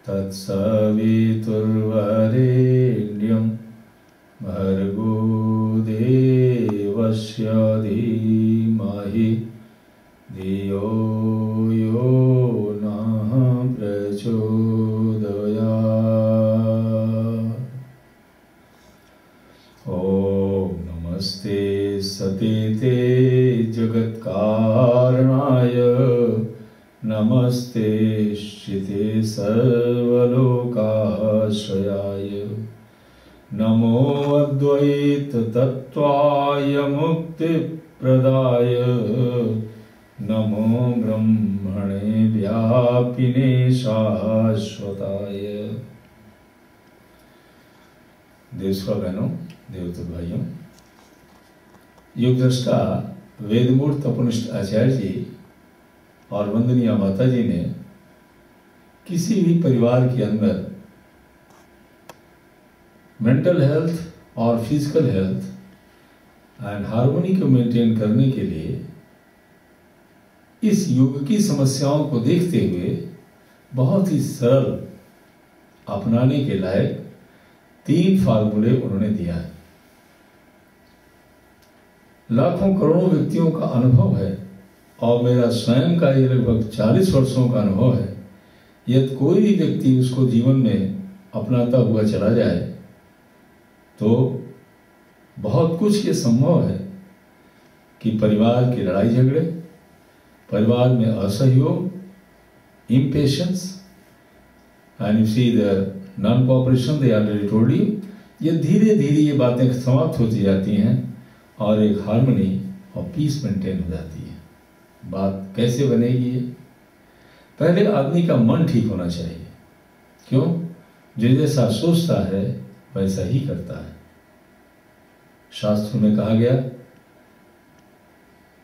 तत्सवितुर्वरेण्यं भर्गो देवस्य धीमहि धियो यो नः प्रचोदयात्। ॐ नमस्ते सतीते जगत्कारणाय नमस्ते श्रिते सर्वलोकाश्रयाय नमो अद्वैत तत्त्वाय मुक्तिप्रदाय नमो ब्रह्मणे व्यापिने शाश्वताय। देशवा बहनों, देवता भाइयों, युगदृष्टा वेदमूर्त तपोनिष्ठ आचार्य जी और वंदनीय माता जी ने किसी भी परिवार के अंदर मेंटल हेल्थ और फिजिकल हेल्थ एंड हार्मोनी को मेंटेन करने के लिए इस युग की समस्याओं को देखते हुए बहुत ही सरल, अपनाने के लायक 3 फार्मूले उन्होंने दिया है। लाखों करोड़ों व्यक्तियों का अनुभव है और मेरा स्वयं का ये लगभग 40 वर्षों का अनुभव है। यदि कोई भी व्यक्ति उसको जीवन में अपनाता हुआ चला जाए तो बहुत कुछ ये संभव है कि परिवार की लड़ाई झगड़े, परिवार में असहयोग, impatience and you see the non cooperation, they already told you, ये धीरे धीरे ये बातें समाप्त होती जाती हैं और एक हार्मनी और पीस मेंटेन हो जाती है। बात कैसे बनेगी? पहले आदमी का मन ठीक होना चाहिए। क्यों? जो जैसा सोचता है वैसा ही करता है। शास्त्रों में कहा गया,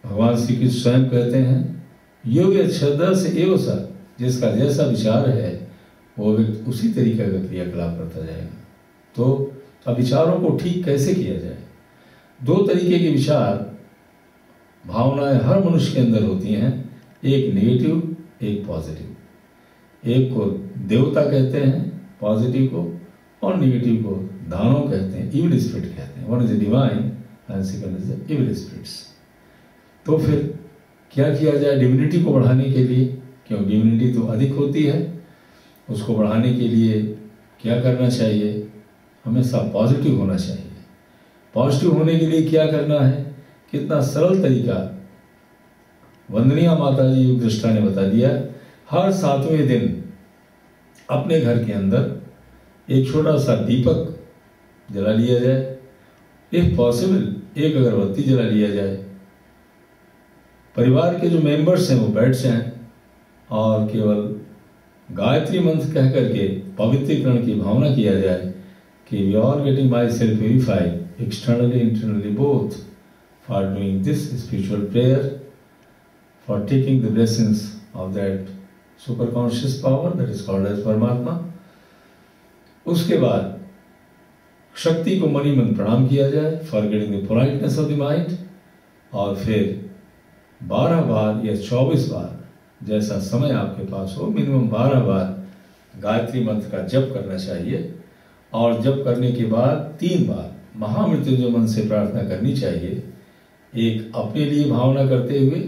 भगवान श्री कृष्ण स्वयं कहते हैं, योग श्रद्धा से एवं सा, जिसका जैसा विचार है वो व्यक्ति उसी तरीके का क्रियाकलाप करता जाएगा। तो अब विचारों को ठीक कैसे किया जाए? 2 तरीके के विचार, भावनाएं हर मनुष्य के अंदर होती हैं, एक नेगेटिव, एक पॉजिटिव। एक को देवता कहते हैं पॉजिटिव को, और नेगेटिव को दानव कहते हैं, इविल स्पिरिट कहते हैं। One is the divine and second is the evil spirits. तो फिर क्या किया जाए डिविनिटी को बढ़ाने के लिए? क्यों डिविनिटी तो अधिक होती है, उसको बढ़ाने के लिए क्या करना चाहिए? हमेशा पॉजिटिव होना चाहिए। पॉजिटिव होने के लिए क्या करना है? कितना सरल तरीका वंदनीय माता जी युग दृष्टा ने बता दिया। हर 7वें दिन अपने घर के अंदर एक छोटा सा दीपक जला लिया जाए, इफ पॉसिबल एक अगरबत्ती जला लिया जाए। परिवार के जो मेंबर्स हैं वो बैठ जाएं और केवल गायत्री मंत्र कह करके पवित्रीकरण की भावना किया जाए कि we are getting myself purified externally internally both for doing this spiritual prayer, for taking the blessings of that super conscious power that is called as Paramatma। उसके बाद शक्ति को मनी मन प्रणाम किया जाए, for getting the politeness of the mind, और फिर 12 बार या 24 बार, जैसा समय आपके पास हो, मिनिमम 12 बार गायत्री मंत्र का जप करना चाहिए। और जप करने के बाद 3 बार महामृत्युंजय मन से प्रार्थना करनी चाहिए। एक अपने लिए भावना करते हुए,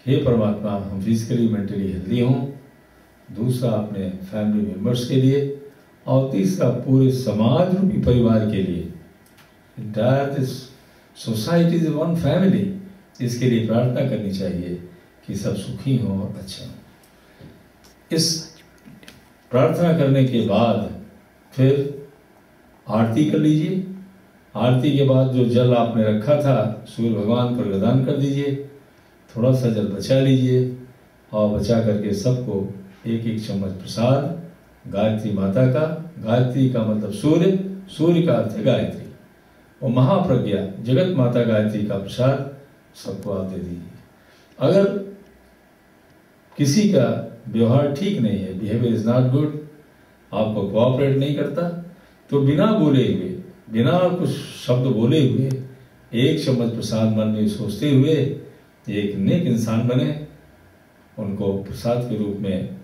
हे परमात्मा हम फिजिकली मेंटली हेल्दी हों, दूसरा अपने फैमिली मेंबर्स के लिए, और तीसरा पूरे समाज रूपी परिवार के लिए। Entire this society is one family, इसके लिए प्रार्थना करनी चाहिए कि सब सुखी हों और अच्छे हों। इस प्रार्थना करने के बाद फिर आरती कर लीजिए। आरती के बाद जो जल आपने रखा था सूर्य भगवान को प्रदान कर दीजिए। थोड़ा सा जल बचा लीजिए और बचा करके सबको 1-1 चम्मच प्रसाद गायत्री माता का, गायत्री का मतलब सूर्य, सूर्य का अर्थ है गायत्री, और महाप्रज्ञा जगत माता गायत्री का प्रसाद सबको आप दे दीजिए। अगर किसी का व्यवहार ठीक नहीं है, बिहेवियर इज नॉट गुड, आपको कोऑपरेट नहीं करता, तो बिना बोले हुए, बिना कुछ शब्द बोले हुए 1 चम्मच प्रसाद मन में सोचते हुए एक नेक इंसान बने, उनको प्रसाद के रूप में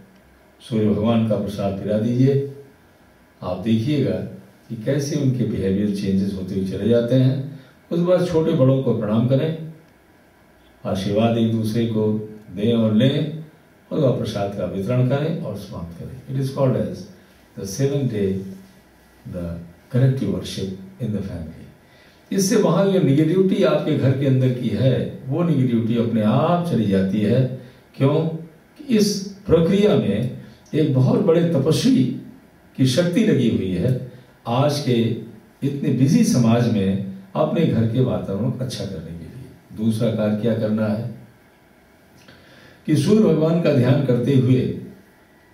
सूर्य भगवान का प्रसाद पिला दीजिए। आप देखिएगा कि कैसे उनके बिहेवियर चेंजेस होते हुए चले जाते हैं। उसके बाद छोटे बड़ों को प्रणाम करें, आशीर्वाद एक दूसरे को दें और लें, और प्रसाद का वितरण करें और समाप्त करें। It is called as the 7th day the collective worship in the family. इससे वहाँ जो निगेटिविटी आपके घर के अंदर की है वो निगेटिविटी अपने आप चली जाती है। क्यों? इस प्रक्रिया में एक बहुत बड़े तपस्वी की शक्ति लगी हुई है आज के इतने बिजी समाज में अपने घर के वातावरण को अच्छा करने के लिए। दूसरा कार्य क्या करना है कि सूर्य भगवान का ध्यान करते हुए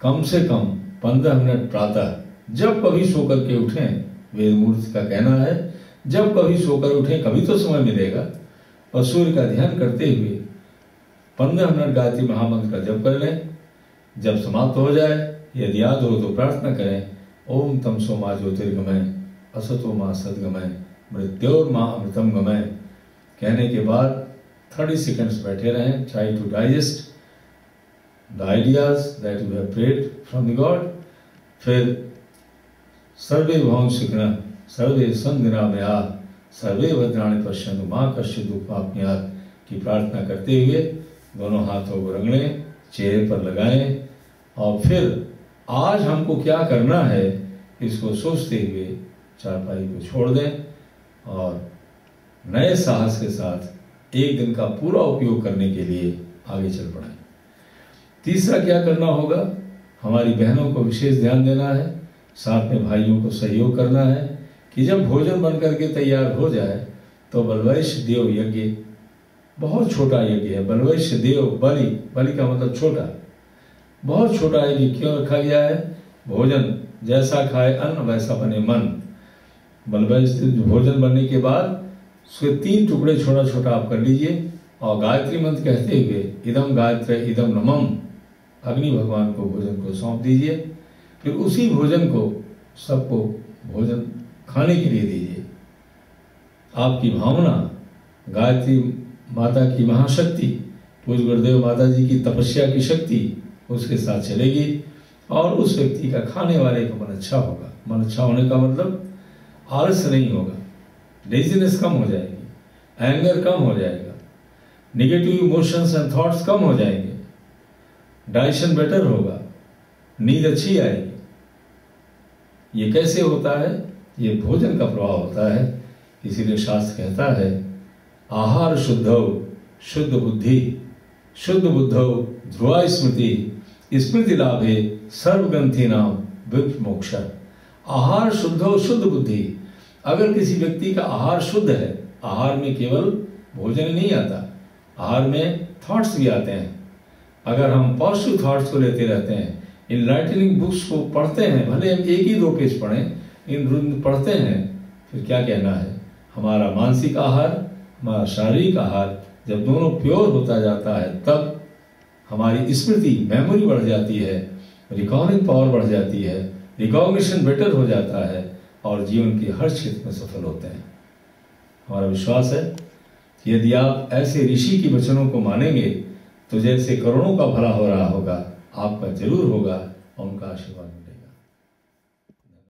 कम से कम 15 मिनट प्रातः जब कभी सोकर के उठें, वेद मूर्ति का कहना है जब कभी सोकर उठें, कभी तो समय मिलेगा, और सूर्य का ध्यान करते हुए 15 मिनट गायत्री महामंत्र का जप कर लें। जब समाप्त हो जाए, यदि याद हो तो प्रार्थना करें, ओम तमसो मा ज्योतिर्गमय असतो मा सद्गमय मृत्योर मा अमृतम गमय। कहने के बाद 30 सेकंड्स बैठे रहें। Try to digest the ideas that you have prayed from the god. फिर सर्वे भवं सुखिनः सर्वे सन्तु निरामयाः सर्वे भद्राणि पश्यन्तु मा कश्चित् दुःखमाप्नुयात् की प्रार्थना करते हुए दोनों हाथों को रंग लें, चेहरे पर लगाएं, और फिर आज हमको क्या करना है इसको सोचते हुए चारपाई को छोड़ दें और नए साहस के साथ एक दिन का पूरा उपयोग करने के लिए आगे चल पड़ें। तीसरा क्या करना होगा, हमारी बहनों को विशेष ध्यान देना है, साथ में भाइयों को सहयोग करना है कि जब भोजन बनकर के तैयार हो जाए तो बलवैश्य देव यज्ञ, बहुत छोटा यज्ञ है, बलवैश्य देव बलि, बलि का मतलब छोटा, बहुत छोटा यज्ञ क्यों रखा गया है? भोजन जैसा खाए अन्न वैसा बने मन। बलवैश्य भोजन बनने के बाद उसके 3 टुकड़े छोटा छोटा आप कर लीजिए और गायत्री मंत्र कहते हुए इदम गायत्री इदम नमम अग्नि भगवान को भोजन को सौंप दीजिए। फिर उसी भोजन को सबको भोजन खाने के लिए दीजिए। आपकी भावना गायत्री माता की महाशक्ति, पूज्य गुरुदेव माता जी की तपस्या की शक्ति उसके साथ चलेगी और उस व्यक्ति का, खाने वाले का मन अच्छा होगा। मन अच्छा होने का मतलब आलस नहीं होगा, लेजीनेस कम हो जाएगी, एंगर कम हो जाएगा, negative emotions and thoughts come हो जाएंगे, डाइजेशन बेटर होगा, नींद अच्छी आएगी। ये कैसे होता है? ये भोजन का प्रभाव होता है। इसीलिए शास्त्र कहता है आहार शुद्धौ शुद्ध बुद्धि, शुद्ध बुद्धौ ध्रुवा स्मृति, स्मृति लाभे सर्वग्रंथि नाम विमोक्ष। आहार शुद्धौ शुद्ध बुद्धि। अगर किसी व्यक्ति का आहार शुद्ध है, आहार में केवल भोजन नहीं आता, आहार में थॉट्स भी आते हैं। अगर हम पॉजिटिव थॉट्स को लेते रहते हैं, इनलाइटनिंग बुक्स को पढ़ते हैं, भले हम 1 ही 2 पेज पढ़ें, इन पढ़ते हैं, फिर क्या कहना है, हमारा मानसिक आहार, हमारा शारीरिक आहार जब दोनों प्योर होता जाता है तब हमारी स्मृति, मेमोरी बढ़ जाती है, रिकॉर्डिंग पावर बढ़ जाती है, रिकॉग्निशन बेटर हो जाता है और जीवन के हर क्षेत्र में सफल होते हैं। हमारा विश्वास है कि यदि आप ऐसे ऋषि की वचनों को मानेंगे तो जैसे करोड़ों का भला हो रहा होगा, आपका जरूर होगा और उनका आशीर्वाद मिलेगा।